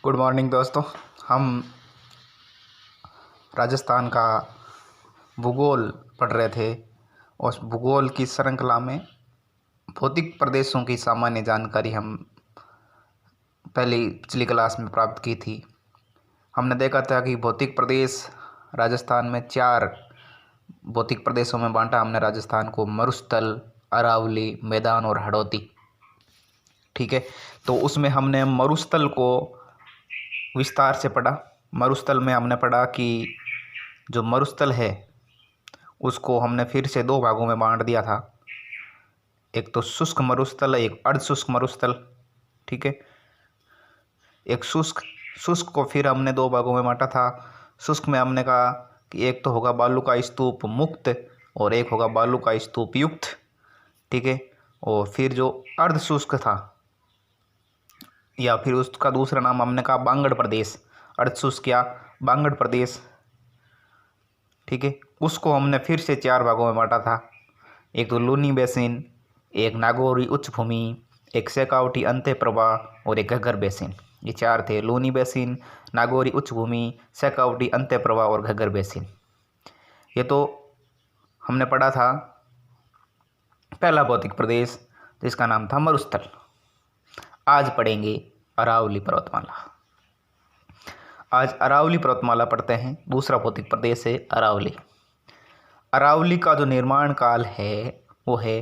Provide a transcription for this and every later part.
Good morning दोस्तों। हम राजस्थान का भूगोल पढ़ रहे थे। उस भूगोल की श्रृंखला में भौतिक प्रदेशों की सामान्य जानकारी हम पिछली क्लास में प्राप्त की थी। हमने देखा था कि भौतिक प्रदेश राजस्थान में 4 भौतिक प्रदेशों में बांटा हमने राजस्थान को: मरुस्थल, अरावली, मैदान और हाड़ौती। ठीक है, तो उसमें हमने मरुस्थल को विस्तार से पढ़ा। मरुस्थल में हमने पढ़ा कि जो मरुस्थल है उसको हमने फिर से 2 भागों में बांट दिया था। एक तो शुष्क मरुस्थल, एक अर्ध शुष्क मरुस्थल। ठीक है, एक शुष्क को फिर हमने 2 भागों में बांटा था। शुष्क में हमने कहा कि एक तो होगा बालू का स्तूप मुक्त और एक होगा बालू का स्तूप युक्त। ठीक है, और फिर जो अर्ध शुष्क था या फिर उसका दूसरा नाम हमने कहा बांगड़ प्रदेश, अर्ध शुष्क या बांगड़ प्रदेश। ठीक है, उसको हमने फिर से 4 भागों में बांटा था। एक तो लूनी बेसिन, एक नागौरी उच्च भूमि, एक शेखावटी अंत्य प्रवाह और एक घग्गर बेसिन। ये 4 थे: लूनी बेसिन, नागौरी उच्च भूमि, शेखावटी अंत्य प्रवाह और घग्गर बेसिन। ये तो हमने पढ़ा था पहला भौतिक प्रदेश जिसका नाम था मरुस्थल। आज पढ़ेंगे अरावली पर्वतमाला। आज अरावली पर्वतमाला पढ़ते हैं। दूसरा भौतिक प्रदेश है अरावली। अरावली का जो निर्माण काल है वो है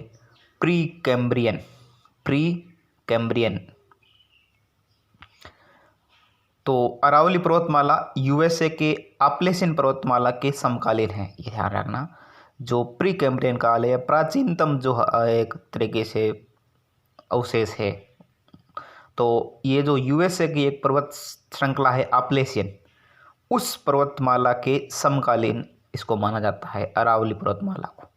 प्री कैम्ब्रियन। तो अरावली पर्वतमाला यूएसए के आपलेशियन पर्वतमाला के समकालीन है, ये ध्यान रखना। जो प्री कैम्ब्रियन काल है, प्राचीनतम जो एक तरीके से अवशेष है, तो ये जो यूएसए की एक पर्वत श्रृंखला है आपलेशियन, उस पर्वतमाला के समकालीन इसको माना जाता है अरावली पर्वतमाला को।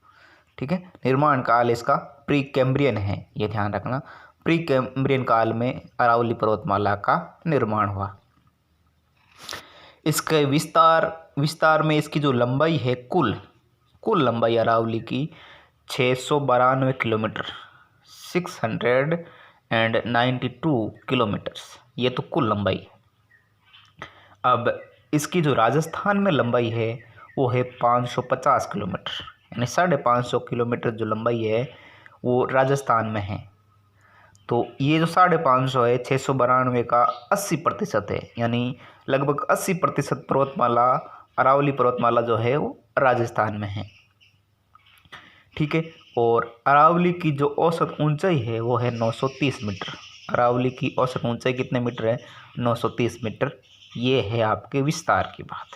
ठीक है, निर्माण काल इसका प्री कैम्ब्रियन है, ये ध्यान रखना। प्री कैम्ब्रियन काल में अरावली पर्वतमाला का निर्माण हुआ। इसके विस्तार में इसकी जो लंबाई है, कुल लंबाई अरावली की 692 किलोमीटर, 692 किलोमीटर्स, ये तो कुल लंबाई है। अब इसकी जो राजस्थान में लंबाई है वो है 550 किलोमीटर, यानी 550 किलोमीटर जो लंबाई है वो राजस्थान में है। तो ये जो 550 है, 692 का 80% है, यानी लगभग 80% पर्वतमाला, अरावली पर्वतमाला जो है वो राजस्थान में है। ठीक है, और अरावली की जो औसत ऊंचाई है वो है 930 मीटर। अरावली की औसत ऊंचाई कितने मीटर है? 930 मीटर। ये है आपके विस्तार की बात।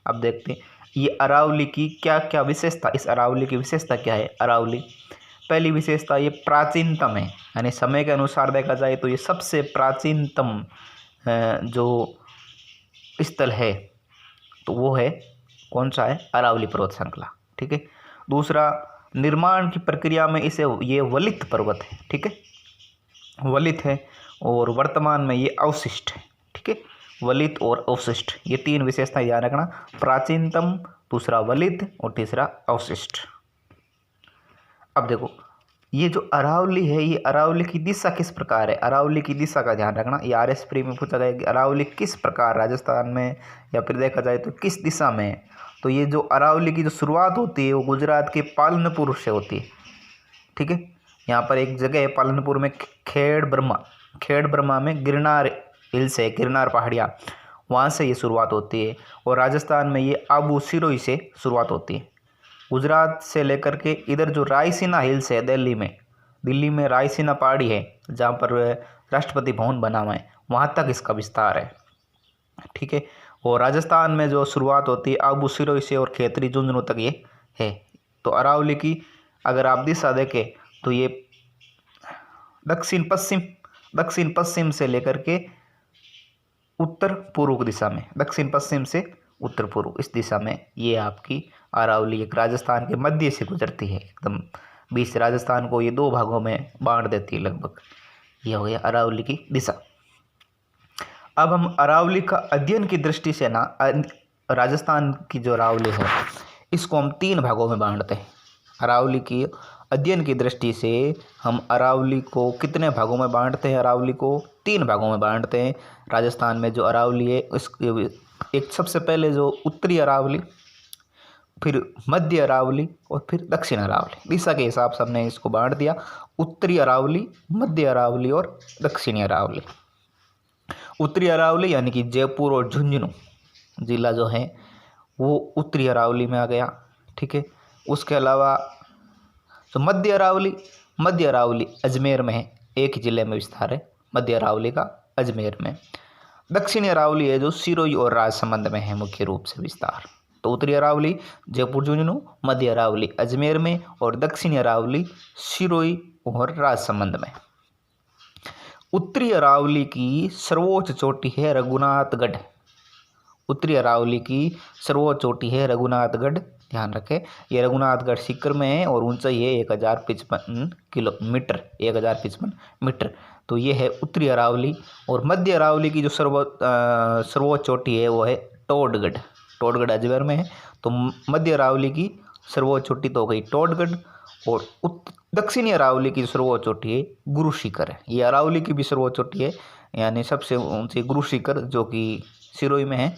अब देखते हैं ये अरावली की क्या क्या विशेषता। इस अरावली की विशेषता क्या है? अरावली, पहली विशेषता ये प्राचीनतम है, यानी समय के अनुसार देखा जाए तो ये सबसे प्राचीनतम जो स्थल है तो वो है कौन सा है? अरावली पर्वत श्रृंखला। ठीक है, दूसरा निर्माण की प्रक्रिया में इसे ये वलित पर्वत है। ठीक है, वलित है और वर्तमान में ये अवशिष्ट है। ठीक है, वलित और अवशिष्ट, ये 3 विशेषताएं ध्यान रखना: प्राचीनतम, दूसरा वलित और तीसरा अवशिष्ट। अब देखो ये जो अरावली है, ये अरावली की दिशा किस प्रकार है? अरावली की दिशा का ध्यान रखना। ये आरएस प्री में पूछा गया कि अरावली किस प्रकार राजस्थान में या फिर देखा जाए तो किस दिशा में है। तो ये जो अरावली की जो शुरुआत होती है वो गुजरात के पालनपुर से होती है। ठीक है, यहाँ पर एक जगह है पालनपुर में, खेड़ ब्रह्मा में गिरनार हिल्स है, गिरनार पहाड़ियाँ, वहाँ से ये शुरुआत होती है। और राजस्थान में ये आबू सिरोही से शुरुआत होती है। गुजरात से लेकर के इधर जो रायसीना हिल्स है दिल्ली में रायसीना पहाड़ी है जहाँ पर राष्ट्रपति भवन बना हुआ है, वहाँ तक इसका विस्तार है। ठीक है, और राजस्थान में जो शुरुआत होती है आबू सिरोही से और खेतरी झुंझुनू तक ये है। तो अरावली की अगर आप दिशा देखें तो ये दक्षिण पश्चिम से लेकर के उत्तर पूर्व दिशा में, दक्षिण पश्चिम से उत्तर पूर्व इस दिशा में ये आपकी अरावली एक राजस्थान के मध्य से गुजरती है, एकदम बीच राजस्थान को ये 2 भागों में बांट देती है लगभग। ये हो गया अरावली की दिशा। अब हम अरावली का अध्ययन की दृष्टि से ना, राजस्थान की जो अरावली है इसको हम 3 भागों में बांटते हैं। अरावली की अध्ययन की दृष्टि से हम अरावली को कितने भागों में बांटते हैं? अरावली को तीन भागों में बांटते हैं। राजस्थान में जो अरावली है उसके एक सबसे पहले जो उत्तरी अरावली, फिर मध्य अरावली और फिर दक्षिण अरावली, दिशा के हिसाब से हमने इसको बांट दिया। उत्तरी अरावली, मध्य अरावली और दक्षिणी अरावली। उत्तरी अरावली यानी कि जयपुर और झुंझुनू जिला जो है वो उत्तरी अरावली में आ गया, ठीक है। उसके अलावा तो मध्य अरावली अजमेर में है, एक ही जिले में विस्तार है मध्य अरावली का, अजमेर में। दक्षिणी अरावली है जो सिरोही और राजसमंद में है मुख्य रूप से विस्तार। तो उत्तरी अरावली जयपुर झुंझुनू, मध्य अरावली अजमेर में और दक्षिणी अरावली सिरोही और राजसमंद में। उत्तरी अरावली की सर्वोच्च चोटी है रघुनाथगढ़। उत्तरी अरावली की सर्वोच्च चोटी है रघुनाथगढ़, ध्यान रखें। ये रघुनाथगढ़ सीकर में है और ऊंचाई है 1055 किलोमीटर, 1055 मीटर। तो ये है उत्तरी अरावली। और मध्य अरावली की जो सर्वोच्च चोटी है वो है टोडगढ़। टोडगढ़ अजमेर में है। तो मध्य अरावली की सर्वोच्च चोटी तो हो गई टोडगढ़। और दक्षिणी अरावली की सर्वोच्च चोटी है गुरु शिखर है। ये अरावली की भी सर्वोच्च चोटी है, यानी सबसे ऊंची गुरु शिखर जो कि सिरोही में है।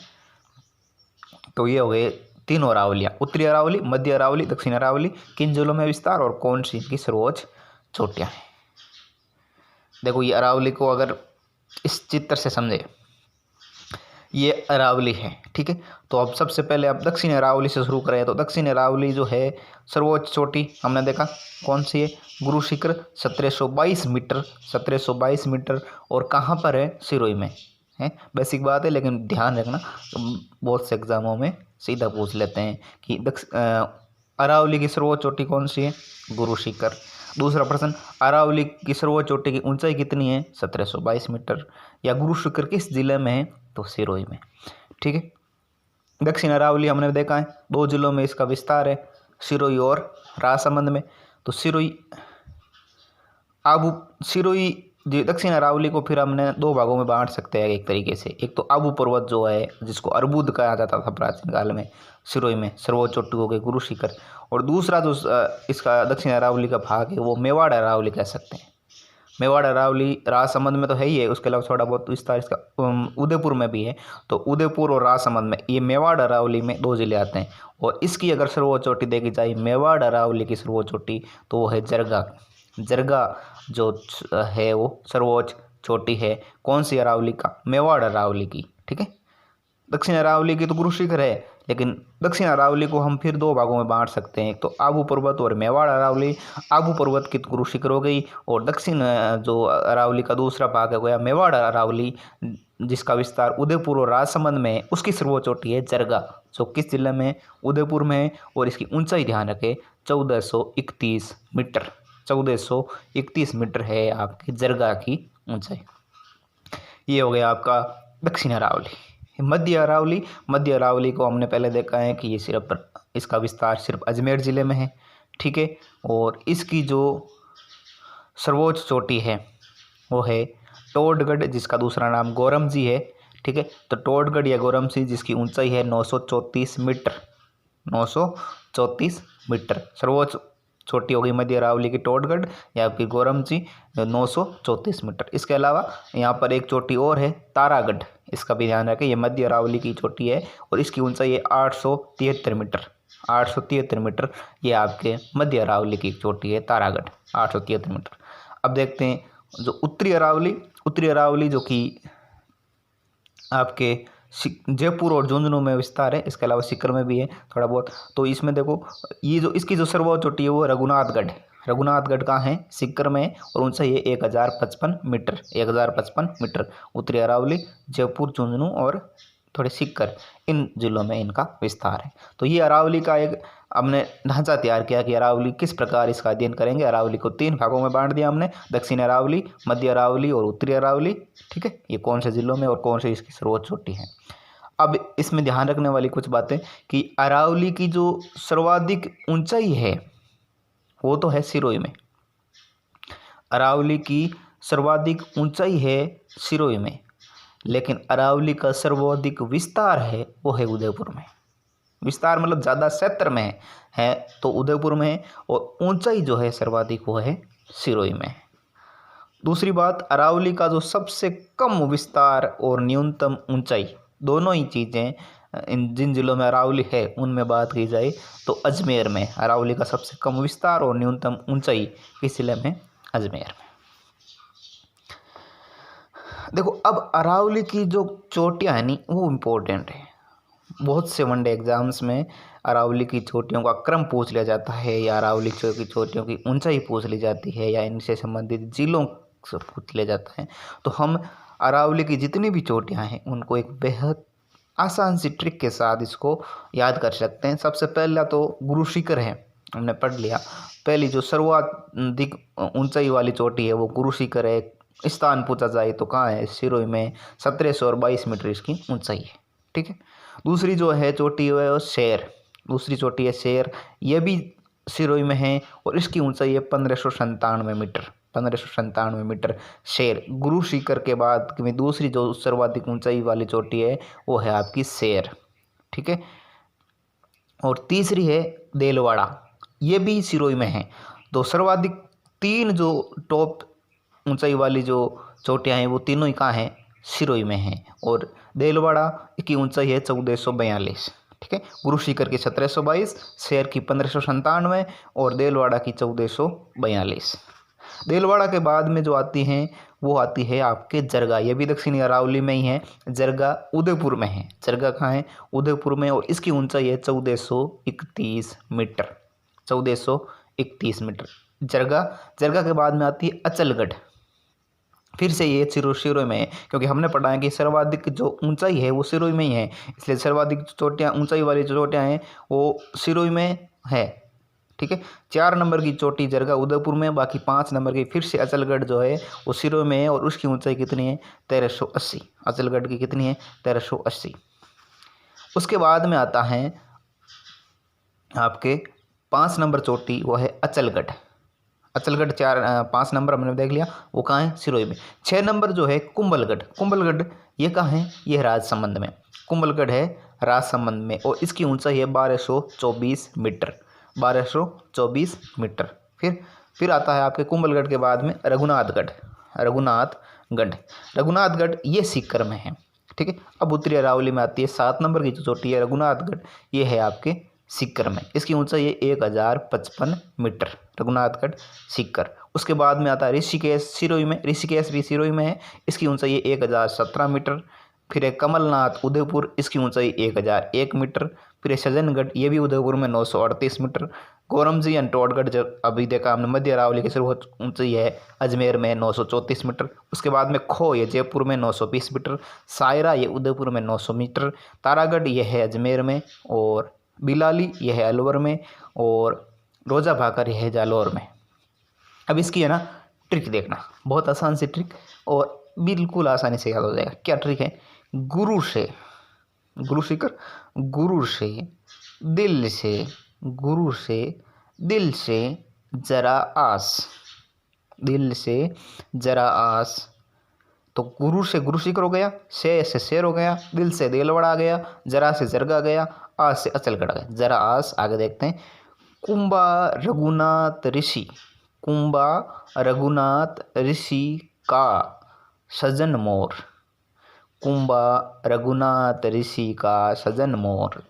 तो ये हो गए तीनों अरावलियाँ, उत्तरी अरावली, मध्य अरावली, दक्षिण अरावली, किन जिलों में विस्तार और कौन सी इनकी सर्वोच्च चोटियाँ हैं। देखो ये अरावली को अगर इस चित्र से समझे, ये अरावली है, ठीक है। तो अब सबसे पहले आप दक्षिण अरावली से शुरू करें। तो दक्षिण अरावली जो है सर्वोच्च चोटी हमने देखा कौन सी है, गुरु शिखर 1722 मीटर, 1722 मीटर। और कहाँ पर है, सिरोही में है। बेसिक बात है लेकिन ध्यान रखना, बहुत से एग्जामों में सीधा पूछ लेते हैं कि अरावली की सर्वोच्च चोटी कौन सी है, गुरु शिखर। दूसरा प्रश्न, अरावली की सर्वोच्च चोटी की ऊंचाई कितनी है, 1722 मीटर। या गुरु शिखर किस जिले में है, तो सिरोही में, ठीक है। दक्षिण अरावली हमने देखा है 2 जिलों में इसका विस्तार है, सिरोही और राजसमंद में। तो सिरोही दक्षिण अरावली को फिर हमने 2 भागों में बांट सकते हैं एक तरीके से। एक तो आबू पर्वत जो है जिसको अर्बुद कहा जाता था प्राचीन काल में, सिरोही में सर्वोच्च चोटी हो गई गुरु शिखर। और दूसरा जो इसका दक्षिण अरावली का भाग है वो मेवाड़ अरावली कह सकते हैं। मेवाड़ अरावली राजसमंद में तो है ही है, उसके अलावा थोड़ा बहुत विस्तार इसका उदयपुर में भी है। तो उदयपुर और राजसमंद में ये मेवाड़ अरावली में 2 जिले आते हैं। और इसकी अगर सर्वोच्च चोटी देखी जाए, मेवाड़ अरावली की सर्वोच्च चोटी तो वो है जरगा जो है वो सर्वोच्च चोटी है। कौन सी अरावली का, मेवाड़ अरावली की, ठीक है। दक्षिण अरावली की तो गुरु शिखर है, लेकिन दक्षिण अरावली को हम फिर 2 भागों में बांट सकते हैं। तो आबू पर्वत और मेवाड़ अरावली। आबू पर्वत की तो गुरु शिखर हो गई, और दक्षिण जो अरावली का दूसरा भाग है गया मेवाड़ अरावली, जिसका विस्तार उदयपुर और राजसमंद में है। उसकी सर्वोच्च चोटी है जरगा, जो किस जिले में है, उदयपुर में है। और इसकी ऊंचाई ध्यान रखें 1431 मीटर, 1431 मीटर है आपकी जरगा की ऊंचाई। ये हो गया आपका दक्षिण अरावली। मध्य अरावली को हमने पहले देखा है कि ये सिर्फ इसका विस्तार सिर्फ अजमेर ज़िले में है, ठीक है। और इसकी जो सर्वोच्च चोटी है वो है टोडगढ़, जिसका दूसरा नाम गोरमजी है, ठीक है। तो टोडगढ़ या गोरमजी जिसकी ऊंचाई है 934 मीटर, 934 मीटर सर्वोच्च छोटी हो गई मध्य अरावली की टोडगढ़ या फिर गोरमजी 934 मीटर। इसके अलावा यहाँ पर एक चोटी और है तारागढ़, इसका भी ध्यान रखें। ये मध्य अरावली की चोटी है और इसकी ऊंचाई है 873 मीटर, 873 मीटर। ये आपके मध्य अरावली की चोटी है तारागढ़, 873 मीटर। अब देखते हैं जो उत्तरी अरावली जो कि आपके जयपुर और झुंझुनू में विस्तार है, इसके अलावा सीकर में भी है थोड़ा बहुत। तो इसमें देखो ये जो इसकी जो सर्वोच्च चोटी है वो रघुनाथगढ़ कहाँ है, सीकर में, और ऊंचाई है 1055 मीटर, 1055 मीटर। उत्तरी अरावली, जयपुर, झुंझुनू और थोड़े सीकर, इन जिलों में इनका विस्तार है। तो ये अरावली का एक हमने ढांचा तैयार किया कि अरावली किस प्रकार इसका अध्ययन करेंगे। अरावली को 3 भागों में बांट दिया हमने, दक्षिण अरावली, मध्य अरावली और उत्तरी अरावली, ठीक है। ये कौन से जिलों में और कौन से इसकी सर्वोच्च चोटी है। अब इसमें ध्यान रखने वाली कुछ बातें कि अरावली की जो सर्वाधिक ऊंचाई है वो तो है सिरोही में, अरावली की सर्वाधिक ऊंचाई है सिरोही में, लेकिन अरावली का सर्वाधिक विस्तार है वो है उदयपुर में। विस्तार मतलब ज़्यादा क्षेत्र में है तो उदयपुर में है, और ऊंचाई जो है सर्वाधिक वो है सिरोही में। दूसरी बात, अरावली का जो सबसे कम विस्तार और न्यूनतम ऊंचाई, दोनों ही चीज़ें जिन जिलों में अरावली है उनमें बात की जाए तो अजमेर में अरावली का सबसे कम विस्तार और न्यूनतम ऊंचाई किस जिले में? अजमेर में। देखो, अब अरावली की जो चोटियाँ हैं नी वो इम्पोर्टेंट है। बहुत से वनडे एग्जाम्स में अरावली की चोटियों का क्रम पूछ लिया जाता है, या अरावली की चोटियों की ऊंचाई पूछ ली जाती है, या इनसे संबंधित जिलों से पूछ लिया जाता है। तो हम अरावली की जितनी भी चोटियाँ हैं उनको एक बेहद आसान सी ट्रिक के साथ इसको याद कर सकते हैं। सबसे पहला तो गुरु शिखर है, हमने पढ़ लिया। पहली जो सर्वाधिक ऊंचाई वाली चोटी है वो गुरु शिखर है। स्थान पूछा जाए तो कहाँ है? सिरोही में 1722 मीटर इसकी ऊंचाई है। ठीक है। दूसरी जो है चोटी है वो शेर, दूसरी चोटी है शेर, ये भी सिरोही में है और इसकी ऊंचाई है 1597 मीटर। 1597 मीटर शेर। गुरु शिखर के बाद में दूसरी जो सर्वाधिक ऊंचाई वाली चोटी है वो है आपकी शेर। ठीक है। और तीसरी है देलवाड़ा, ये भी सिरोही में है। तो सर्वाधिक तीन जो टॉप ऊंचाई वाली जो चोटियाँ हैं वो तीनों ही कहाँ हैं? सिरोही में हैं। और देलवाड़ा की ऊंचाई है 1442। ठीक है। गुरु शिखर की 1722, शेर की 1597 और देलवाड़ा की 1442। देलवाड़ा के बाद में जो आती हैं वो आती है आपके जरगा, ये भी दक्षिणी अरावली में ही है। जरगा उदयपुर में है। जरगा कहाँ है? उदयपुर में। और इसकी ऊंचाई है 1431 मीटर। 1431 मीटर जरगा। जरगा के बाद में आती है अचलगढ़, फिर से ये सिरोही में है, क्योंकि हमने पढ़ा है कि सर्वाधिक जो ऊंचाई है वो सिरोही में ही है, इसलिए सर्वाधिक चोटियाँ ऊंचाई वाली जो चोटियाँ हैं वो सिरोही में है। ठीक है। 4 नंबर की चोटी जरगा उदयपुर में, बाकी 5 नंबर की फिर से अचलगढ़ जो है वो सिरोही में है और उसकी ऊंचाई कितनी है? 1380। अचलगढ़ की कितनी है? 1380। उसके बाद में आता है आपके 5 नंबर चोटी, वो है अचलगढ़। अचलगढ़ 5 नंबर हमने देख लिया, वो कहाँ है? सिरोही में। 6 नंबर जो है कुंभलगढ़। कुंभलगढ़ ये कहाँ है? ये राजसमंद में। कुंभलगढ़ है राजसमंद में और इसकी ऊंचाई है 1224 मीटर। 1224 मीटर। फिर आता है आपके कुंभलगढ़ के बाद में रघुनाथगढ़। रघुनाथगढ़ रघुनाथगढ़ ये सीकर में है। ठीक है। अब उत्तरी अरावली में आती है 7 नंबर की जो चोटी है रघुनाथगढ़, ये है आपके सीकर में। इसकी ऊंचाई है 1055 मीटर। रघुनाथगढ़ सीकर। उसके बाद में आता है ऋषिकेश सिरोही में। ऋषिकेश भी सिरोही में है, इसकी ऊंचाई है 1017 मीटर। फिर है कमलनाथ उदयपुर, इसकी ऊंचाई 1001 मीटर। फिर है सज्जनगढ़, ये भी उदयपुर में 938 मीटर। गोरमजी एंड टोडगढ़ जो अभी देखा हमने मध्य अरावली की सर्वोच्च ऊंचाई है अजमेर में 934 मीटर। उसके बाद में खो ये जयपुर में 920 मीटर। सायरा ये उदयपुर में 900 मीटर। तारागढ़ ये है अजमेर में। और बिलाली यह है अलवर में। और रोजा भाकर यह है जालौर में। अब इसकी है ना ट्रिक देखना, बहुत आसान सी ट्रिक और बिल्कुल आसानी से याद हो जाएगा। क्या ट्रिक है? गुरु से, गुरु शिखर, गुरु से दिल से, गुरु से दिल से जरा आस, दिल से जरा आस। तो गुरु से गुरु शिखर हो गया, से शेर हो गया, दिल से देलवाड़ा आ गया, जरा से जरगा गया, आज से अचलगढ़ आ गया। जरा आस आगे देखते हैं। कुंभा रघुनाथ ऋषि, कुंभा रघुनाथ ऋषि का सजन मोर, कुंभा रघुनाथ ऋषि का सजन मोर।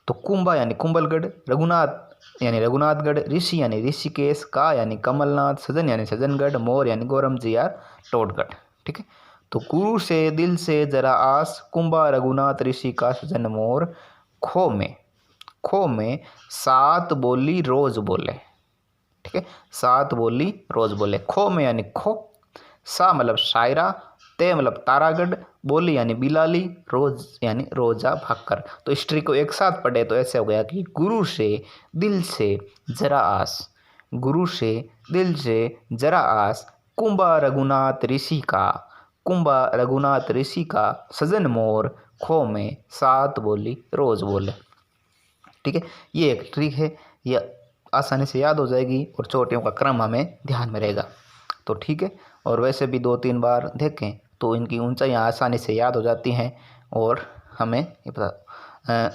तो कुंभा यानी कुंभलगढ़, रघुनाथ यानी रघुनाथगढ़, ऋषि यानी ऋषिकेश, का यानी कमलनाथ, सजन यानी सजनगढ़, मोर यानी गोरमजी या टोडगढ़। ठीक है। तो गुरु से दिल से जरा आस, कुंभा रघुनाथ ऋषि का सजन मोर, खो में, खो में 7 बोली रोज बोले। ठीक है। 7 बोली रोज बोले। खो में यानी खो, सा मतलब शायरा, ते मतलब तारागढ़, बोली यानी बिलाली, रोज यानी रोजा भाकर। तो इस ट्रिक को एक साथ पढ़े तो ऐसे हो गया कि गुरु से दिल से जरा आस, गुरु से दिल से जरा आस, कुंभा रघुनाथ ऋषि का, कुंभा रघुनाथ ऋषि का सजन मोर, खो में 7 बोली रोज बोले। ठीक है। ये एक ट्रिक है, ये आसानी से याद हो जाएगी और चोटियों का क्रम हमें ध्यान में रहेगा। तो ठीक है। और वैसे भी 2-3 बार देखें तो इनकी ऊंचाइयाँ आसानी से याद हो जाती हैं और हमें ये पता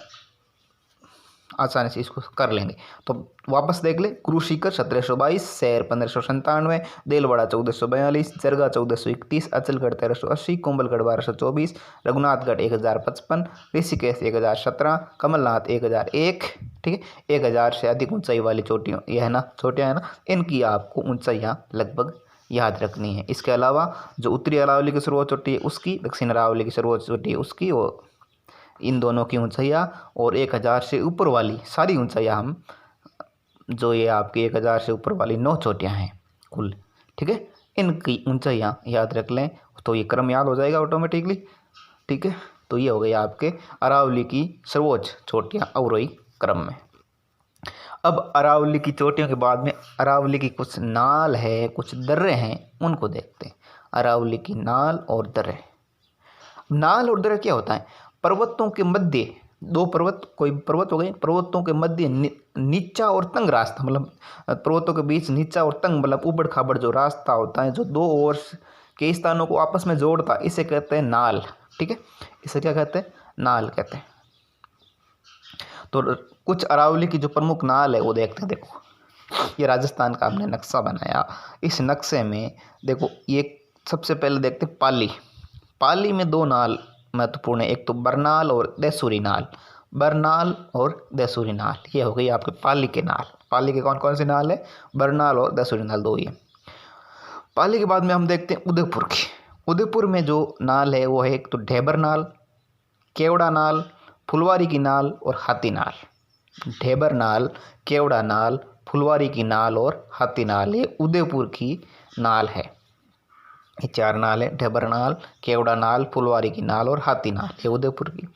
आसानी से इसको कर लेंगे। तो वापस देख ले, क्रूशिकर 1722, शहर 1597, देलवाड़ा 1442, जरगा 1431, अचलगढ़ 1380, कुंभलगढ़ 1224, रघुनाथगढ़ 1055, ऋषिकेश 1017, कमलनाथ 1001। ठीक है, 1000 से अधिक ऊंचाई वाली चोटियों, ये है ना चोटियाँ है ना, इनकी आपको ऊंचाइयाँ लगभग याद रखनी है। इसके अलावा जो उत्तरी अरावली की सर्वोच्च चोटी है उसकी, दक्षिण अरावली की सर्वोच्च चोटी है उसकी, और इन दोनों की ऊंचाइयाँ और 1000 से ऊपर वाली सारी ऊंचाइयाँ हम, जो ये आपकी 1000 से ऊपर वाली 9 चोटियाँ हैं कुल, ठीक है, इनकी ऊंचाइयाँ याद रख लें तो ये क्रम याद हो जाएगा ऑटोमेटिकली। ठीक है, तो ये हो गई आपके अरावली की सर्वोच्च चोटियाँ अवरोही क्रम में। अब अरावली की चोटियों के बाद में अरावली की कुछ नाल है, कुछ दर्रे हैं, उनको देखते हैं। अरावली की नाल और दर्रे। नाल और दर्रे क्या होता है? पर्वतों के मध्य दो पर्वत, कोई पर्वत हो गए, पर्वतों के मध्य नीचा और तंग रास्ता, मतलब पर्वतों के बीच नीचा और तंग मतलब उबड़ खाबड़ जो रास्ता होता है जो दो ओर के स्थानों को आपस में जोड़ता है, इसे कहते हैं नाल। ठीक है, इसे क्या कहते हैं? नाल कहते हैं। तो कुछ अरावली की जो प्रमुख नाल है वो देखते हैं। देखो, ये राजस्थान का हमने नक्शा बनाया, इस नक्शे में देखो ये सबसे पहले देखते हैं पाली। पाली में दो नाल महत्वपूर्ण है, एक तो बरनाल और देसूरी नाल। बरनाल और देसूरी नाल, ये हो गई आपके पाली के नाल। पाली के कौन कौन से नाल है? बरनाल और देसूरी नाल, दो ही है। पाली के बाद में हम देखते हैं उदयपुर की। उदयपुर में जो नाल है वो है एक तो ढेबर नाल, केवड़ा नाल, फुलवारी की नाल और हाथी नाल। ढेबर नाल, केवड़ा नाल, फुलवारी की नाल और हाथी नाल, ये उदयपुर की नाल है। ये चार नाल है, ढेबर नाल, केवड़ा नाल, फुलवारी की नाल और हाथी नाल, ये उदयपुर की।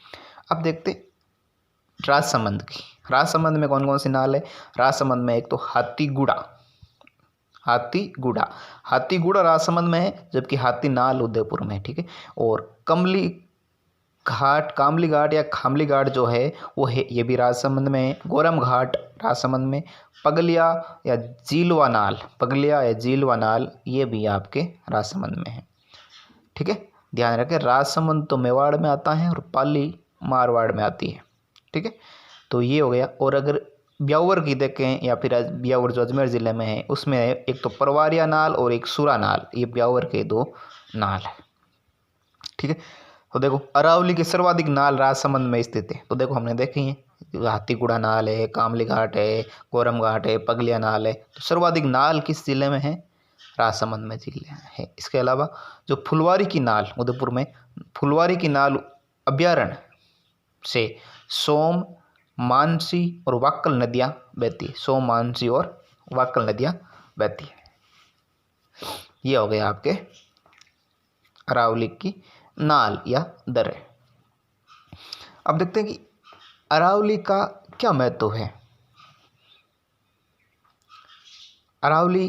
अब देखते राजसमंद की। राजसमंद में कौन कौन सी नाल है? राजसमंद में एक तो हाथीगुड़ा, हाथीगुड़ा, हाथीगुड़ा राजसमंद में है, जबकि हाथी नाल उदयपुर में है। ठीक है, और कमली घाट, कामली घाट या खामली घाट जो है वो है, ये भी राजसमंद में है। गोरम घाट राजसमंद में। पगलिया या जीलवा नाल, पगलिया या जीलवा नाल, ये भी आपके राजसमंद में है। ठीक है, ध्यान रखें, राजसमंद तो मेवाड़ में आता है और पाली मारवाड़ में आती है। ठीक है, तो ये हो गया। और अगर ब्यावर की देखें या फिर ब्यावर जो अजमेर ज़िले में है, उसमें एक तो परवारिया नाल और एक सुरा नाल, ये ब्यावर के दो नाल है। ठीक है, तो देखो अरावली के सर्वाधिक नाल राजसमंद में स्थित है। तो देखो हमने देखी है, हाथीगुड़ा नाल है, कामली घाट है, कोरम घाट है, पगलिया नाल है। तो सर्वाधिक नाल किस जिले में है? राजसमंद में जिले है। इसके अलावा जो फुलवारी की नाल, उदयपुर में फुलवारी की नाल अभ्यारण्य से सोम, मानसी और वाक्कल नदियाँ बहती है। सोम, मानसी और वाक्कल नदियाँ बहती है। ये हो गया आपके अरावली की नाल या दर्रे। अब देखते हैं कि अरावली का क्या महत्व है, अरावली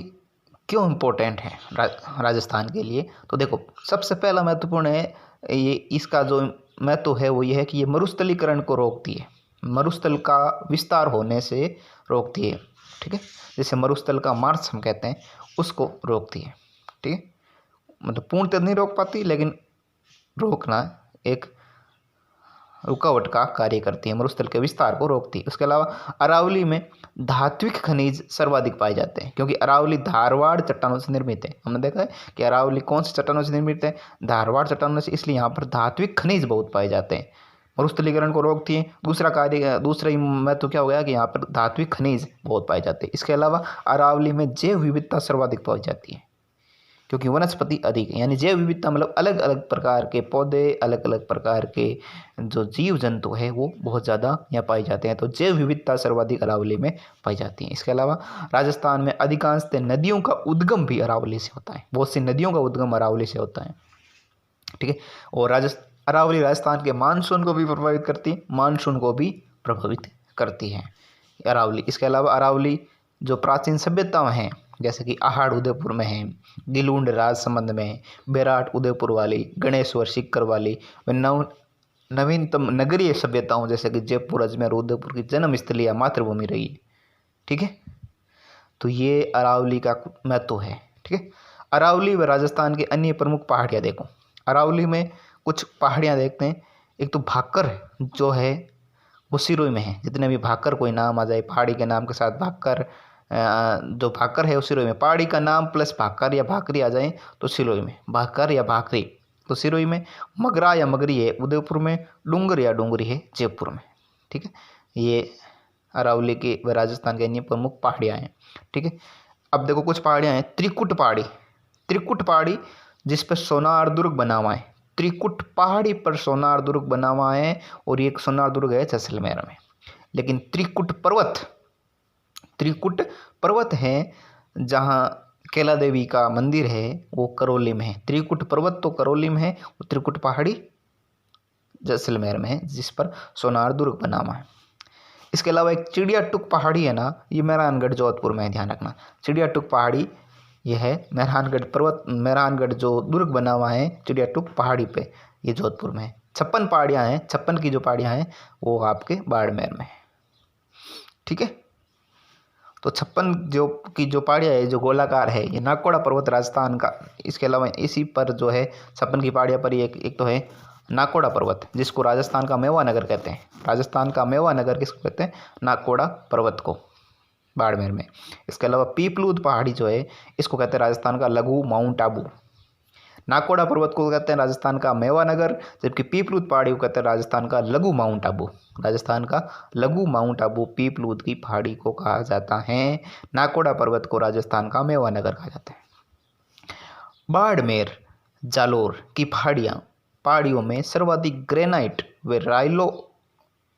क्यों इम्पोर्टेंट है राजस्थान के लिए। तो देखो सबसे पहला महत्वपूर्ण है ये, इसका जो महत्व है वो ये है कि ये मरुस्थलीकरण को रोकती है, मरुस्थल का विस्तार होने से रोकती है। ठीक है, जैसे मरुस्थल का मार्च हम कहते हैं, उसको रोकती है। ठीक है, मतलब पूर्णतः नहीं रोक पाती, लेकिन रोकना एक रुकावट का कार्य करती है, मरुस्थल के विस्तार को रोकती है। उसके अलावा अरावली में धात्विक खनिज सर्वाधिक पाए जाते हैं, क्योंकि अरावली धारवाड़ चट्टानों से निर्मित है। हमने देखा है कि अरावली कौन सी चट्टानों से निर्मित है? धारवाड़ चट्टानों से, इसलिए यहाँ पर धात्विक खनिज बहुत पाए जाते हैं, मरुस्थलीकरण को रोकती है। दूसरा कार्य, दूसरा महत्व क्या हो गया कि यहाँ पर धात्विक खनिज बहुत पाए जाते हैं। इसके अलावा अरावली में जैव विविधता सर्वाधिक पाई जाती है, क्योंकि वनस्पति अधिक है, यानी जैव विविधता मतलब अलग अलग प्रकार के पौधे, अलग अलग प्रकार के जो जीव जंतु है वो बहुत ज़्यादा यहाँ पाए जाते हैं। तो जैव विविधता सर्वाधिक अरावली में पाई जाती है। इसके अलावा राजस्थान में अधिकांशतः नदियों का उद्गम भी अरावली से होता है, बहुत सी नदियों का उद्गम अरावली से होता है। ठीक है, और अरावली राजस्थान के मानसून को भी प्रभावित करती है, मानसून को भी प्रभावित करती है अरावली। इसके अलावा अरावली जो प्राचीन सभ्यताएं हैं, जैसे कि आहाड़ उदयपुर में है, गिलूंड राजसमंद में, बेराट उदयपुर वाली, गणेश्वर सीकर वाली, नवीनतम नगरीय सभ्यताओं जैसे कि जयपुर, अजमेर, उदयपुर की जन्म स्थली या मातृभूमि रही है। ठीक है, तो ये अरावली का महत्व है। ठीक है, अरावली व राजस्थान के अन्य प्रमुख पहाड़ियाँ देखो। अरावली में कुछ पहाड़ियाँ देखते हैं, एक तो भाकर जो है वो सिरोही में है। जितने भी भाकर कोई नाम आ जाए पहाड़ी के नाम के साथ भाकर, जो भाकर है वो सिरोही में, पहाड़ी का नाम प्लस भाकर या भाकरी आ जाए तो सिरोही में, भाकर या भाकरी तो सिरोही में, मगरा या मगरी है उदयपुर में, डूंगर या डूंगरी है जयपुर में। ठीक है, ये अरावली की व राजस्थान के अन्य प्रमुख पहाड़ियाँ हैं। ठीक है, अब देखो कुछ पहाड़ियाँ हैं। त्रिकुट पहाड़ी, त्रिकुट पहाड़ी जिस पर सोनार दुर्ग बना हुआ है, त्रिकुट पहाड़ी पर सोनार दुर्ग बना हुआ है और ये सोनार दुर्ग है जैसलमेर में। लेकिन त्रिकुट पर्वत है जहाँ कैला देवी का मंदिर है वो करौली में है। त्रिकुट पर्वत तो करौली में है और त्रिकुट पहाड़ी जैसलमेर में है जिस पर सोनार दुर्ग बना हुआ है। इसके अलावा एक चिड़िया टुक पहाड़ी है ना, ये मेहरानगढ़ जोधपुर में है, ध्यान रखना। चिड़िया टुक पहाड़ी ये है मेहरानगढ़ पर्वत, मेहरानगढ़ जो दुर्ग बना हुआ है चिड़िया टुक पहाड़ी पे, ये जोधपुर में है। 56 पहाड़ियाँ हैं, 56 की जो पहाड़ियाँ हैं वो आपके बाड़मेर में है। ठीक है, तो 56 जो पहाड़ियाँ है जो गोलाकार है, ये नाकोड़ा पर्वत राजस्थान का। इसके अलावा इसी पर जो है 56 की पहाड़ियाँ पर एक तो है नाकोड़ा पर्वत जिसको राजस्थान का मेवा नगर कहते हैं। राजस्थान का मेवा नगर किसको कहते हैं? नाकोड़ा पर्वत को, बाड़मेर में। इसके अलावा पीपलूद पहाड़ी जो है इसको कहते हैं राजस्थान का लघु माउंट आबू। नाकोड़ा पर्वत को कहते हैं राजस्थान का मेवा नगर, जबकि पीपलूद पहाड़ी को कहते हैं राजस्थान का लघु माउंट आबू। राजस्थान का लघु माउंट आबू पीपलूद की पहाड़ी को कहा जाता है। नाकोड़ा पर्वत को राजस्थान का मेवा नगर कहा जाता है। बाड़मेर जालोर की पहाड़ियों में सर्वाधिक ग्रेनाइट व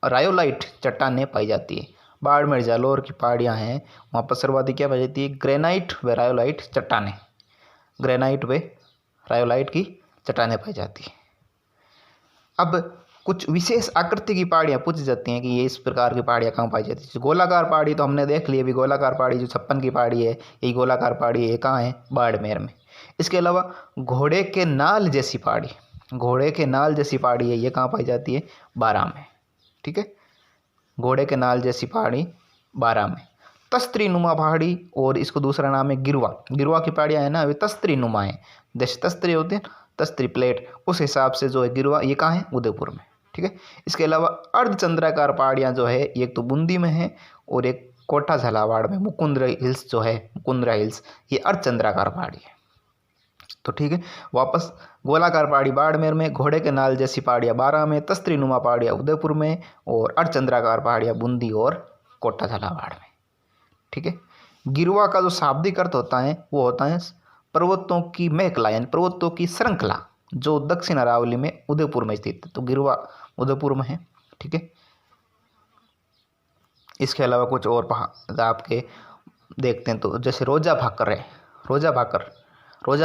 रायोलाइट चट्टानें पाई जाती है। बाड़मेर जालोर की पहाड़ियाँ हैं वहाँ पर सर्वाधिक क्या पाई जाती है? ग्रेनाइट व रायोलाइट चट्टानें, ग्रेनाइट व रायोलाइट की चट्टानें पाई जाती है। अब कुछ विशेष आकृति की पहाड़ियाँ पूछी जाती हैं कि ये इस प्रकार की पहाड़ियाँ कहाँ पाई जाती है। गोलाकार पहाड़ी तो हमने देख ली अभी, गोलाकार पहाड़ी जो 56 की पहाड़ी है ये गोलाकार पहाड़ी है, कहाँ है? बाड़मेर में। इसके अलावा घोड़े के नाल जैसी पहाड़ी, घोड़े के नाल जैसी पहाड़ी है, ये कहाँ पाई जाती है? बारां में। ठीक है, घोड़े के नाल जैसी पहाड़ी बारां में। तस्त्री नुमा पहाड़ी, और इसको दूसरा नाम है गिरवा। गिरवा की पहाड़ियाँ है ना वे तस्त्री नुमा है, जैसे तस्त्री होती है तस्त्री प्लेट, उस हिसाब से जो है गिरवा, ये कहाँ है? उदयपुर में। ठीक है, इसके अलावा अर्धचंद्राकार पहाड़ियाँ जो है एक तो बूंदी में है और एक कोटा झालावाड़ में मुकुंदरा हिल्स जो है, मुकुंदरा हिल्स, ये अर्धचंद्राकार पहाड़ी है। तो ठीक है, वापस गोलाकार पहाड़ी बाड़मेर में, घोड़े के नाल जैसी पहाड़ियाँ बारां में, तस्त्री नुमा पहाड़ियाँ उदयपुर में और अर्धचंद्राकार पहाड़ियाँ बूंदी और कोटा झालावाड़ में। ठीक है, गिरवा का जो शाब्दिक अर्थ होता है वो होता है पर्वतों की मेखला, यानी पर्वतों की श्रृंखला जो दक्षिण अरावली में उदयपुर में स्थित है। तो गिरवा उदयपुर में है। ठीक है, इसके अलावा कुछ और पहाड़ आपके देखते हैं तो जैसे रोजा भाकर है, रोजा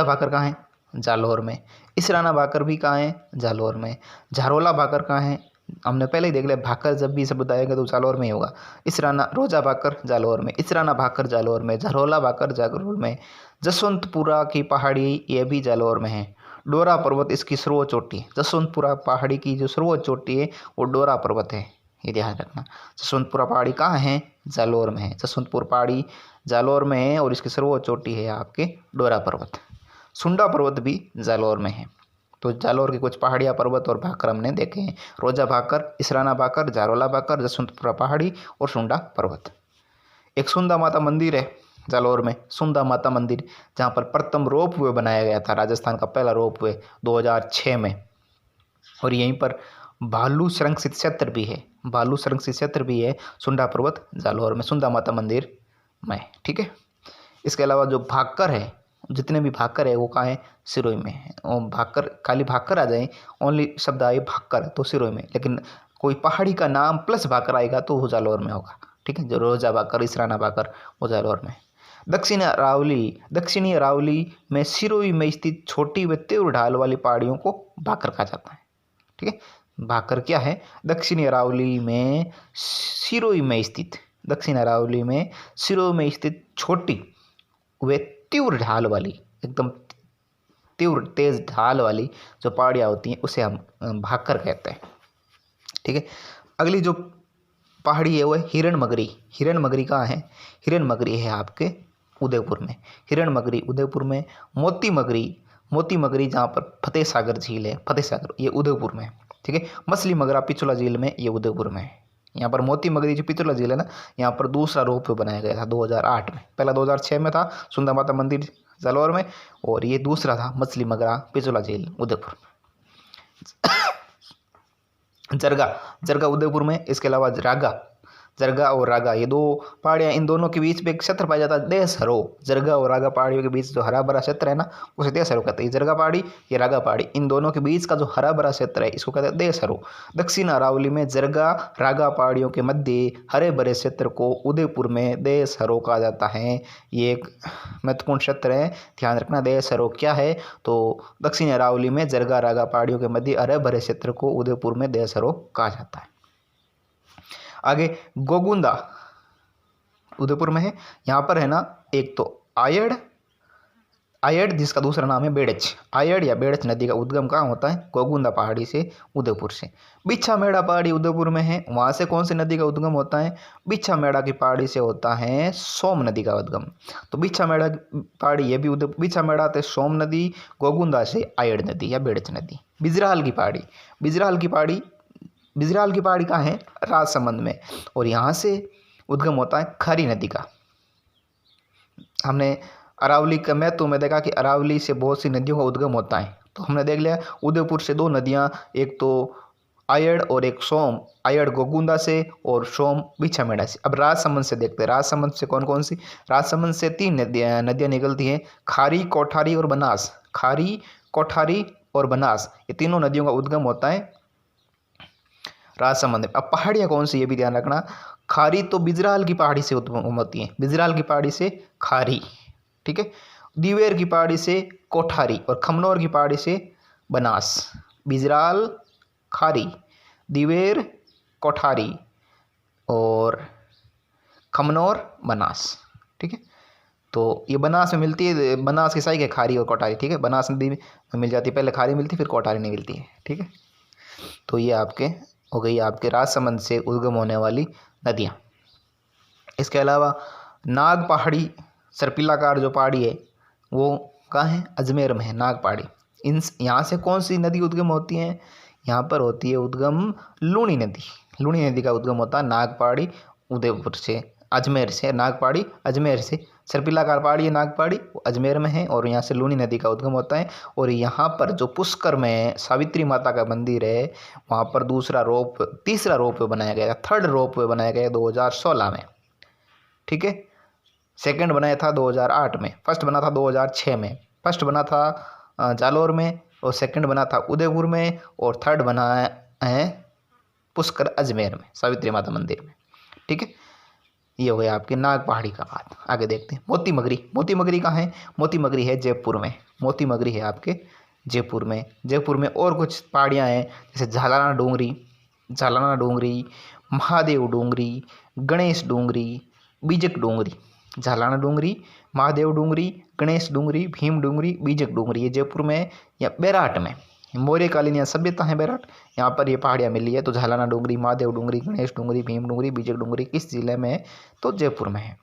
भाकर कहाँ है? जालोर में। इसराना भाकर भी कहाँ है? जालोर में। झारोला भाकर कहाँ है? हमने पहले ही देख लिया, भाकर जब भी शब्द आएगा तो जालोर में ही होगा। इसराना, रोजा भाकर जालोर में, इसराना भाकर जालोर में, झरोला भाकर जालोर में। जसवंतपुरा की पहाड़ी ये भी जालोर में है। डोरा पर्वत इसकी सर्वोच्च चोटी, जसवंतपुरा पहाड़ी की जो सर्वोच्च चोटी है वो डोरा पर्वत है, ये ध्यान रखना। जसवंतपुरा पहाड़ी कहाँ है? जालोर में है। जसवंतपुर पहाड़ी जालोर में है और इसकी सर्वोच्च चोटी है आपके डोरा पर्वत। सुंडा पर्वत भी जालोर में है। तो जालोर के कुछ पहाड़ियाँ पर्वत और भाकर हमने देखे हैं, रोजा भाकर, इसराना भाकर, जारोला भाकर, जसवंतपुरा पहाड़ी और सुंडा पर्वत। एक सुंदा माता मंदिर है जालोर में, सुंदा माता मंदिर, जहाँ पर प्रथम रोप वे बनाया गया था, राजस्थान का पहला रोप वे 2006 में। और यहीं पर भालू संरक्षित क्षेत्र भी है, भालू संरक्षित क्षेत्र भी है सुंडा पर्वत जालोर में, सुंदा माता मंदिर में। ठीक है, इसके अलावा जो भाकर है, जितने भी भाकर है वो कहाँ है? सिरोही में है। और भाकर, खाली भाकर आ जाए, ओनली शब्द आए भाकर तो सिरोही में, लेकिन कोई पहाड़ी का नाम प्लस भाकर आएगा तो वो जालोर में होगा। ठीक है, जो रोजा भाकर, इसराना भाकर वो जालोर में। दक्षिणी अरावली में सिरोही में स्थित छोटी व तीव्र ढाल वाली पहाड़ियों को भाकर कहा जाता है। ठीक है, भाकर क्या है? दक्षिणी अरावली में सिरोही में स्थित, दक्षिण अरावली में सिरोही में स्थित छोटी वे तीव्र ढाल वाली, एकदम तीव्र तेज ढाल वाली जो पहाड़ियाँ होती हैं उसे हम भाकर कहते हैं। ठीक है, अगली जो पहाड़ी है वो है हिरणमगरी। हिरणमगरी कहाँ है? हिरणमगरी है आपके उदयपुर में। हिरणमगरी उदयपुर में। मोती मगरी जहाँ पर फतेह सागर झील है, फतेह सागर, ये उदयपुर में। ठीक है, मछली मगरा पिछला झील में, ये उदयपुर में है। यहाँ पर मोती मगरी जो पिछला झील है ना, यहाँ पर दूसरा रोप वे बनाया गया था 2008 में। पहला 2006 में था सुंदर माता मंदिर जालौर में, और ये दूसरा था मछली मगरा पिछला झील उदयपुर। जरगा, जरगा उदयपुर में। इसके अलावा रागा, जरगा और रागा ये दो पहाड़ियाँ, इन दोनों के बीच में एक क्षेत्र पाया जाता है देशहरो। जरगा और रागा पहाड़ियों के बीच जो हरा भरा क्षेत्र है ना, उसे देशहरो कहते हैं। जरगा पहाड़ी, ये रागा पहाड़ी, इन दोनों के बीच का जो हरा भरा क्षेत्र है इसको कहते हैं देशहरो। दक्षिण अरावली में जरगा रागा पहाड़ियों के मध्य हरे भरे क्षेत्र को उदयपुर में देशहरो कहा जाता है। ये एक महत्वपूर्ण क्षेत्र है, ध्यान रखना। देशहरो क्या है, तो दक्षिण अरावली में जरगा रागा पहाड़ियों के मध्य हरे भरे क्षेत्र को उदयपुर में देशहरो कहा जाता है। आगे गोगुंदा उदयपुर में है। यहाँ पर है ना एक तो आयड़, आयड़ जिसका दूसरा नाम है बेड़च। आयड़ या बेड़च नदी का उद्गम कहाँ होता है, गोगुंदा पहाड़ी से, उदयपुर से। बिच्छा मेड़ा पहाड़ी उदयपुर में है, वहाँ से कौन सी नदी का उद्गम होता है, बिच्छा मेड़ा की पहाड़ी से होता है सोम नदी का उद्गम। तो बिच्छा मेड़ा पहाड़ी ये भी उदयपुर, बिच्छा मेड़ा से सोम नदी, गोगुंदा से आयड़ नदी या बेड़च नदी। बिजराल की पहाड़ी, बिजराल की पहाड़ी, बिजराल की पहाड़ी कहाँ है, राजसमंद में, और यहाँ से उद्गम होता है खरी नदी का। हमने अरावली का महत्व में देखा कि अरावली से बहुत सी नदियों का उद्गम होता है, तो हमने देख लिया उदयपुर से दो नदियाँ, एक तो आयड़ और एक सोम। आयड़ गोगुंदा से और सोम बिच्छा मेड़ा से। अब राजसमंद से देखते हैं, राजसमंद से कौन कौन सी। राजसमंद से तीन नदियाँ निकलती हैं, खारी, कोठारी और बनास। खारी, कोठारी और बनास, ये तीनों नदियों का उद्गम होता है राजसमंद में। अब पहाड़ियाँ कौन सी ये भी ध्यान रखना। खारी तो बिजराल की पहाड़ी से उद्गम होती है, बिजराल की पहाड़ी से खारी, ठीक है। दिवेर की पहाड़ी से कोठारी और खमनौर की पहाड़ी से बनास। बिजराल, खारी, दिवेर, कोठारी और खमनौर, बनास, ठीक है। तो ये बनास में मिलती है, बनास की साइक है खारी और कोठारी, ठीक है। बनास नदी में मिल जाती है, पहले खारी मिलती है फिर कोठारी नहीं मिलती है, ठीक है। तो ये आपके हो गई आपके राजसमंद से उद्गम होने वाली नदियाँ। इसके अलावा नाग पहाड़ी, सर्पिलाकार जो पहाड़ी है वो कहाँ है, अजमेर में है नाग पहाड़ी। इन यहाँ से कौन सी नदी उद्गम होती है, यहाँ पर होती है उद्गम लूणी नदी। लूणी नदी का उद्गम होता है नाग पहाड़ी उदयपुर से, अजमेर से। नाग पहाड़ी अजमेर से, सर्पिलाकार पहाड़ी है नाग पहाड़ी, वो अजमेर में है, और यहाँ से लूणी नदी का उद्गम होता है। और यहाँ पर जो पुष्कर में सावित्री माता का मंदिर है, वहाँ पर तीसरा रोप वे बनाया गया, थर्ड रोप वे बनाया गया 2016 में, ठीक है। सेकंड बनाया था 2008 में, फर्स्ट बना था 2006 में। फर्स्ट बना था जालौर में, और सेकंड बना था उदयपुर में, और थर्ड बना है पुष्कर अजमेर में, सावित्री माता मंदिर में, ठीक है। ये हो गया आपके नाग पहाड़ी का बात। आगे देखते हैं मोती मगरी। मोती मगरी कहाँ है, मोती मगरी है जयपुर में। मोती मगरी है आपके जयपुर में। जयपुर में और कुछ पहाड़ियाँ हैं, जैसे झालाना डूंगरी, झालाना डूंगरी, महादेव डूंगरी, गणेश डूंगरी, बीजक डूंगरी। झालाना डूंगरी, महादेव डूंगरी, गणेश डूंगरी, भीम डूंगरी, बीजक डूंगरी, ये जयपुर में या बैराट में। मौर्यकालीन या सभ्यता है बैराट, यहाँ पर ये पहाड़ियाँ मिली है। तो झालाना डूंगरी, महादेव डूंगरी, गणेश डूंगरी, भीम डूंगरी, बीजक डूंगरी किस जिले में है, तो जयपुर में है।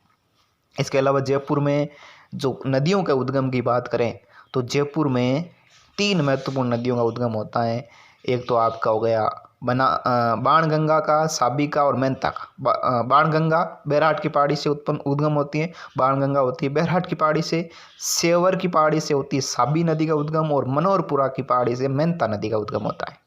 इसके अलावा जयपुर में जो नदियों के उद्गम की बात करें तो जयपुर में तीन महत्वपूर्ण नदियों का उद्गम होता है। एक तो आपका हो गया बाणगंगा का, साबी का और मेहता का। बाणगंगा बैराट की पहाड़ी से उद्गम होती है, बाणगंगा होती है बैराट की पहाड़ी से। सेवर की पहाड़ी से होती है साबी नदी का उद्गम, और मनोहरपुरा की पहाड़ी से मेहता नदी का उद्गम होता है,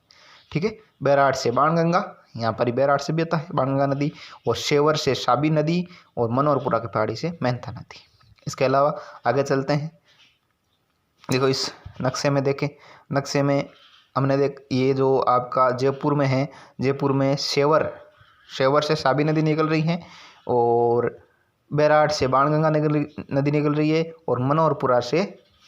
ठीक है। बैराट से बाणगंगा, यहाँ पर ही बैराट से भी आता है बाणगंगा नदी, और सेवर से साबी नदी, और मनोहरपुरा की पहाड़ी से मेहता नदी। इसके अलावा आगे चलते हैं, देखो इस नक्शे में देखें, नक्शे में हमने ये जो आपका जयपुर में है, जयपुर में सेवर से साबी नदी निकल रही है, और बैराट से बाणगंगा नदी निकल रही है, और मनोहरपुरा से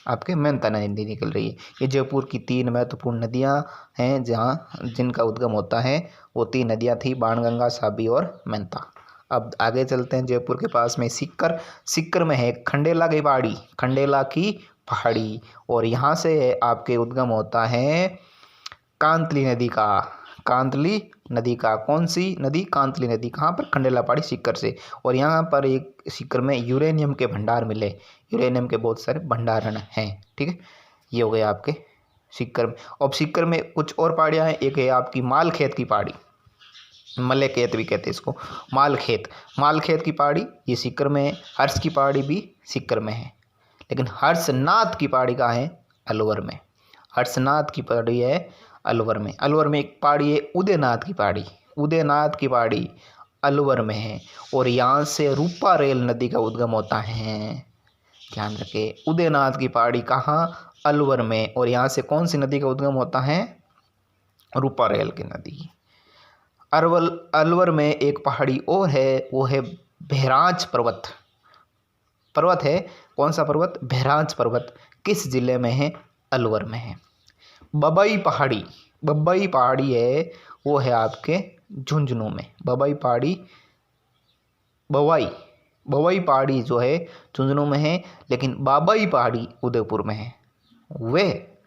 आपके मेहता नदी निकल रही है। ये जयपुर की तीन महत्वपूर्ण नदियाँ हैं जिनका उद्गम होता है। वो तीन नदियाँ थी बाणगंगा, साबी और मेहता। अब आगे चलते हैं, जयपुर के पास में सिक्कर में है खंडेला की पहाड़ी, खंडेला की पहाड़ी, और यहाँ से आपके उद्गम होता है कांतली नदी का। कांतली नदी का, कौन सी नदी, कांतली नदी। कहाँ पर, खंडेला पहाड़ी सिक्कर से। और यहाँ पर एक सिक्कर में यूरेनियम के भंडार मिले, यूरेनियम के बहुत सारे भंडारण हैं, ठीक है। ये हो गए आपके सिक्कर में। और सिक्कर में कुछ और पहाड़ियाँ हैं, एक है आपकी मालखेत की पहाड़ी, मलेखेत भी कहते हैं इसको, मालखेत। मालखेत की पहाड़ी ये सीकर में है, हर्ष की पहाड़ी भी सीकर में है, लेकिन हर्षनाथ की पहाड़ी कहाँ है? अलवर में। हर्षनाथ की पहाड़ी है अलवर में। अलवर में एक पहाड़ी है उदयनाथ की पहाड़ी, उदयनाथ की पहाड़ी अलवर में है। और यहाँ से रूपा रेल नदी का उद्गम होता है, ध्यान रखें। उदयनाथ की पहाड़ी कहाँ? अलवर में। और यहाँ से कौन सी नदी का उद्गम होता है? रूपा रेल की नदी। अलवर में एक पहाड़ी और है, वो है बहरांच पर्वत। पर्वत है, कौन सा पर्वत? बहरांच पर्वत। किस जिले में है? अलवर में है। बबई पहाड़ी, बबई पहाड़ी है, वो है आपके झुंझुनू में। बबई पहाड़ी, बबई पहाड़ी जो है झुंझुनू में है, लेकिन बाबई पहाड़ी उदयपुर में है, वे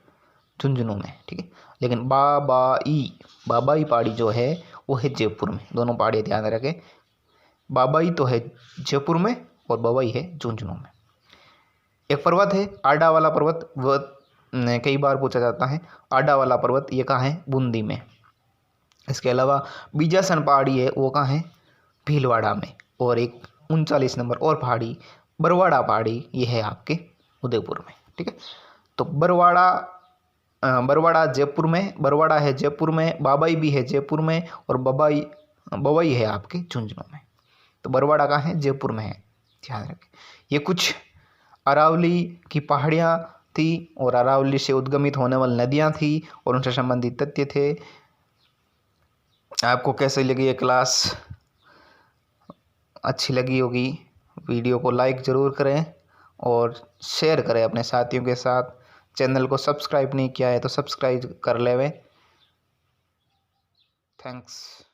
झुंझुनू में, ठीक है। लेकिन बाबाई पहाड़ी जो है वो है जयपुर में। दोनों पहाड़ी ध्यान रखें, बाबाई तो है जयपुर में और बबई है झुंझुनू में। एक पर्वत है आडा वाला पर्वत, वह कई बार पूछा जाता है। आडा वाला पर्वत ये कहाँ है? बूंदी में। इसके अलावा बीजासन पहाड़ी है, वो कहाँ है? भीलवाड़ा में। और एक 39 नंबर और पहाड़ी बरवाड़ा पहाड़ी, ये है आपके उदयपुर में, ठीक है। तो बरवाड़ा जयपुर में, बरवाड़ा है जयपुर में, बाबाई भी है जयपुर में, और बबई है आपके झुंझुनू में। तो बरवाड़ा कहाँ है? जयपुर में है, ध्यान रखें। ये कुछ अरावली की पहाड़ियाँ थी और अरावली से उद्गमित होने वाली नदियाँ थी और उनसे संबंधित तथ्य थे। आपको कैसे लगी ये क्लास? अच्छी लगी होगी। वीडियो को लाइक ज़रूर करें और शेयर करें अपने साथियों के साथ। चैनल को सब्सक्राइब नहीं किया है तो सब्सक्राइब कर लेवें। थैंक्स।